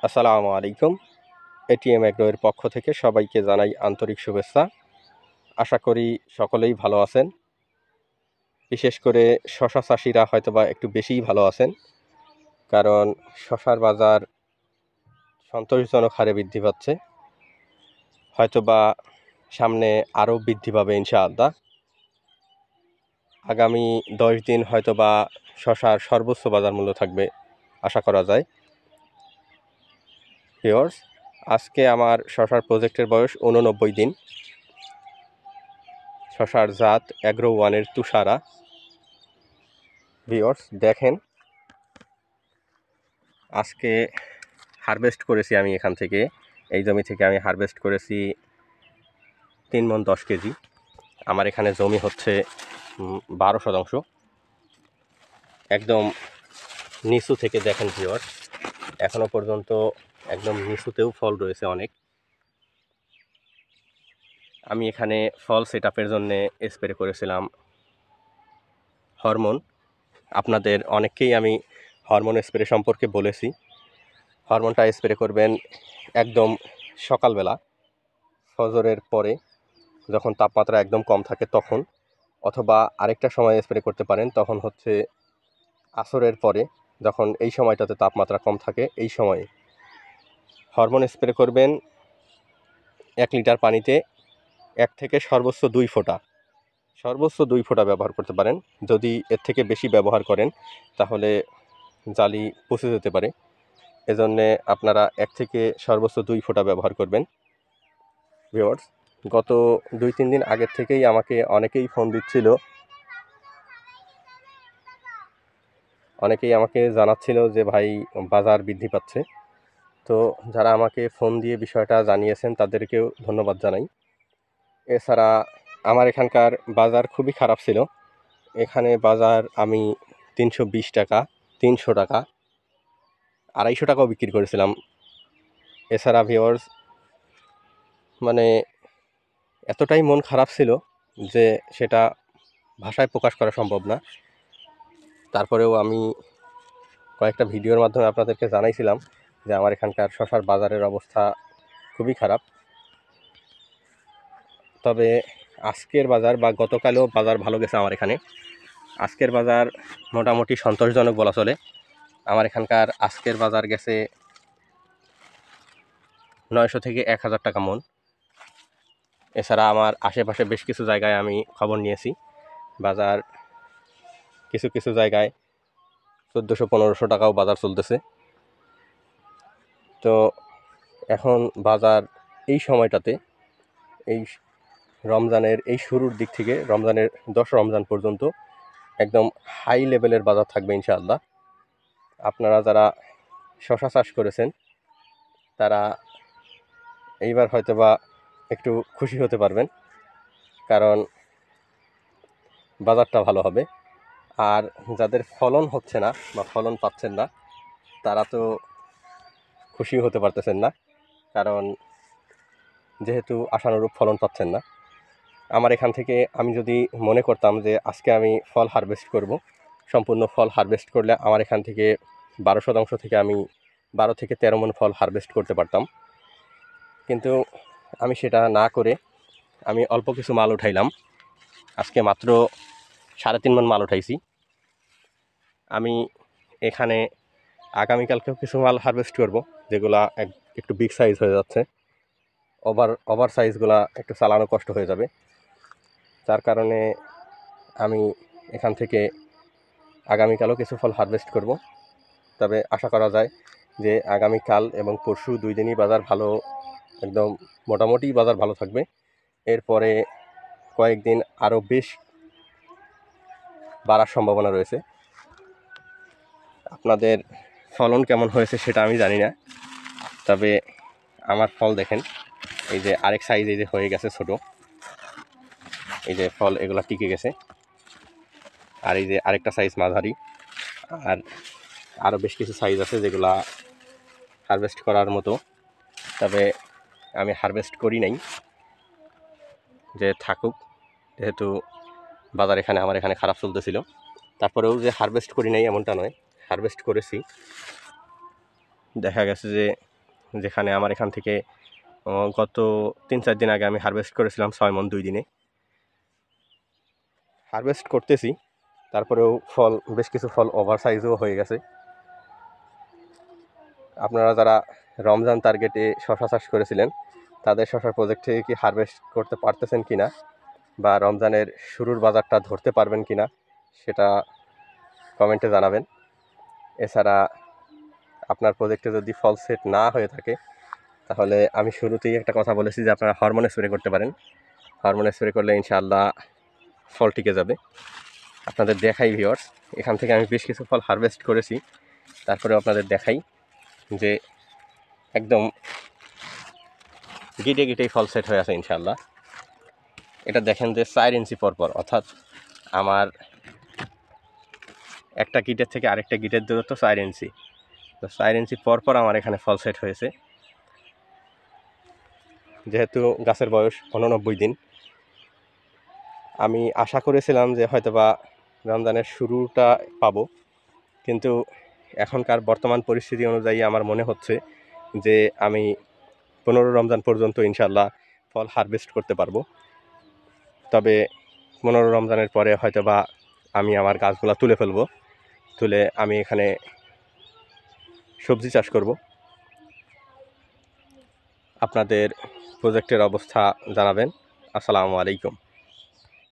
আসসালামু আলাইকুম। এটিএম এগ্রোর পক্ষ থেকে সবাইকে জানাই আন্তরিক শুভেচ্ছা। আশা করি সকলেই ভালো আছেন। বিশেষ করে শশা চাষিরা হয়তোবা একটু বেশিই ভালো আছেন, কারণ শশার বাজার সন্তোষজনক হারে বৃদ্ধি পাচ্ছে। হয়তোবা সামনে আরও বৃদ্ধি পাবে ইনশাআল্লাহ। আগামী 10 দিন হয়তোবা শশার সর্বোচ্চ বাজার মূল্য থাকবে আশা করা যায়। ভিউয়ার্স, আজকে আমার শশার প্রজেক্টের বয়স 89 দিন। শশার জাত অ্যাগ্রো ওয়ানের তুষারা। ভিউয়ার্স দেখেন, আজকে হারভেস্ট করেছি আমি এখান থেকে, এই জমি থেকে আমি হারভেস্ট করেছি 3 মণ 10 কেজি। আমার এখানে জমি হচ্ছে 12 শতাংশ। একদম নিচু থেকে দেখেন ভিউয়ার্স, এখনো পর্যন্ত একদম নিচুতেও ফল রয়েছে অনেক। আমি এখানে ফল সেট আপের জন্যে স্প্রে করেছিলাম হরমোন। আপনাদের অনেককেই আমি হরমোন স্প্রে সম্পর্কে বলেছি। হরমোনটা স্প্রে করবেন একদম সকালবেলা, ফজরের পরে, যখন তাপমাত্রা একদম কম থাকে তখন, অথবা আরেকটা সময় স্প্রে করতে পারেন, তখন হচ্ছে আসরের পরে, যখন এই সময়টাতে তাপমাত্রা কম থাকে এই সময়ে হরমোন স্প্রে করবেন 1 লিটার পানিতে 1 থেকে সর্বোচ্চ 2 ফোঁটা, সর্বোচ্চ 2 ফোঁটা ব্যবহার করতে পারেন। যদি এর থেকে বেশি ব্যবহার করেন তাহলে জালি পচে যেতে পারে। এজন্যে আপনারা 1 থেকে সর্বোচ্চ 2 ফোঁটা ব্যবহার করবেন। ভিউয়ার্স, গত 2-3 দিন আগের থেকেই আমাকে অনেকেই ফোন দিচ্ছিল, অনেকেই আমাকে জানাচ্ছিল যে ভাই বাজার বৃদ্ধি পাচ্ছে। তো যারা আমাকে ফোন দিয়ে বিষয়টা জানিয়েছেন তাদেরকেও ধন্যবাদ জানাই। এছাড়া আমার এখানকার বাজার খুবই খারাপ ছিল। এখানে বাজার আমি 320 টাকা, 300 টাকা, 250 টাকাও বিক্রি করেছিলাম। এছাড়া ভিউয়ার্স, মানে এতটাই মন খারাপ ছিল যে সেটা ভাষায় প্রকাশ করা সম্ভব না। তারপরেও আমি কয়েকটা ভিডিওর মাধ্যমে আপনাদেরকে জানাইছিলাম যে আমার এখানকার শশার বাজারের অবস্থা খুবই খারাপ। তবে আজকের বাজার বা গতকালও বাজার ভালো গেছে আমার এখানে। আজকের বাজার মোটামুটি সন্তোষজনক বলা চলে। আমার এখানকার আজকের বাজার গেছে 900 থেকে 1000 টাকা মণ। এছাড়া আমার আশেপাশে বেশ কিছু জায়গায় আমি খবর নিয়েছি, বাজার কিছু কিছু জায়গায় 1400-1500 টাকাও বাজার চলতেছে। তো এখন বাজার এই সময়টাতে, এই রমজানের এই শুরুর দিক থেকে রমজানের 10 রমজান পর্যন্ত একদম হাই লেভেলের বাজার থাকবে ইনশাআল্লাহ। আপনারা যারা শশা চাষ করেছেন তারা এইবার হয়তোবা একটু খুশি হতে পারবেন, কারণ বাজারটা ভালো হবে। আর যাদের ফলন হচ্ছে না বা ফলন পাচ্ছেন না তারা তো খুশিও হতে পারতেছেন না, কারণ যেহেতু আশানুরূপ ফলন পাচ্ছেন না। আমার এখান থেকে আমি যদি মনে করতাম যে আজকে আমি ফল হারভেস্ট করব, সম্পূর্ণ ফল হারভেস্ট করলে আমার এখান থেকে 12 শতাংশ থেকে আমি 12 থেকে 13 মণ ফল হারভেস্ট করতে পারতাম। কিন্তু আমি সেটা না করে আমি অল্প কিছু মাল উঠাইলাম। আজকে মাত্র 3.5 মণ মাল উঠাইছি। আমি এখানে আগামীকালকেও কিছু মাল হারভেস্ট করব, যেগুলা একটু বিগ সাইজ হয়ে যাচ্ছে। ওভার সাইজগুলা একটু চালানো কষ্ট হয়ে যাবে। যার কারণে আমি এখান থেকে আগামীকালও কিছু ফল হারভেস্ট করব। তবে আশা করা যায় যে আগামীকাল এবং পরশু 2 দিনই বাজার ভালো, একদম মোটামুটি বাজার ভালো থাকবে। এরপরে কয়েকদিন আরও বেশ বাড়ার সম্ভাবনা রয়েছে। আপনাদের ফলন কেমন হয়েছে সেটা আমি জানি না, তবে আমার ফল দেখেন, এই যে আরেক সাইজ এই যে হয়ে গেছে ছোট, এই যে ফল এগুলা টিকে গেছে। আর এই যে আরেকটা সাইজ মাঝারি, আর আরও বেশ কিছু সাইজ আছে যেগুলা হারভেস্ট করার মতো। তবে আমি হারভেস্ট করি নাই, যে থাকুক, যেহেতু বাজার আমার এখানে খারাপ চলতেছিল। তারপরেও যে হারভেস্ট করি নাই এমনটা নয়, হারভেস্ট করেছি। দেখা গেছে যে যেখানে আমার এখান থেকে গত 3-4 দিন আগে আমি হারভেস্ট করেছিলাম 6 মণ 2 দিনে। হারভেস্ট করতেছি, তারপরেও ফল বেশ কিছু ফল ওভার সাইজও হয়ে গেছে। আপনারা যারা রমজান টার্গেটে শশা চাষ করেছিলেন তাদের শশার প্রজেক্ট থেকে কি হারভেস্ট করতে পারতেছেন কিনা বা রমজানের শুরুর বাজারটা ধরতে পারবেন কিনা সেটা কমেন্টে জানাবেন। এছাড়া আপনার প্রজেক্টে যদি ফল সেট না হয়ে থাকে তাহলে আমি শুরুতেই একটা কথা বলেছি যে আপনারা হরমোন স্প্রে করতে পারেন। হরমোন স্প্রে করলে ইনশাআল্লাহ ফল টিকে যাবে। আপনাদের দেখাই ভিউয়ার্স, এখান থেকে আমি বেশ কিছু ফল হারভেস্ট করেছি, তারপরে আপনাদের দেখাই যে একদম গিটে গিটেই ফল সেট হয়ে আছে ইনশাআল্লাহ। এটা দেখেন যে 4 ইঞ্চি পরপর, অর্থাৎ আমার একটা গিটের থেকে আরেকটা গিটের দূরত্ব 4 ইঞ্চি। তো 4 ইঞ্চি পরপর আমার এখানে ফল সেট হয়েছে। যেহেতু গাছের বয়স 89 দিন, আমি আশা করেছিলাম যে হয়তোবা রমজানের শুরুটা পাবো, কিন্তু এখনকার বর্তমান পরিস্থিতি অনুযায়ী আমার মনে হচ্ছে যে আমি 15 রমজান পর্যন্ত ইনশাআল্লাহ ফল হারভেস্ট করতে পারবো। তবে 15 রমজানের পরে হয়তোবা আমি আমার গাছগুলো তুলে ফেলবো, তুলে আমি এখানে সবজি চাষ করব। আপনাদের প্রজেক্টের অবস্থা জানাবেন। আসসালামু আলাইকুম।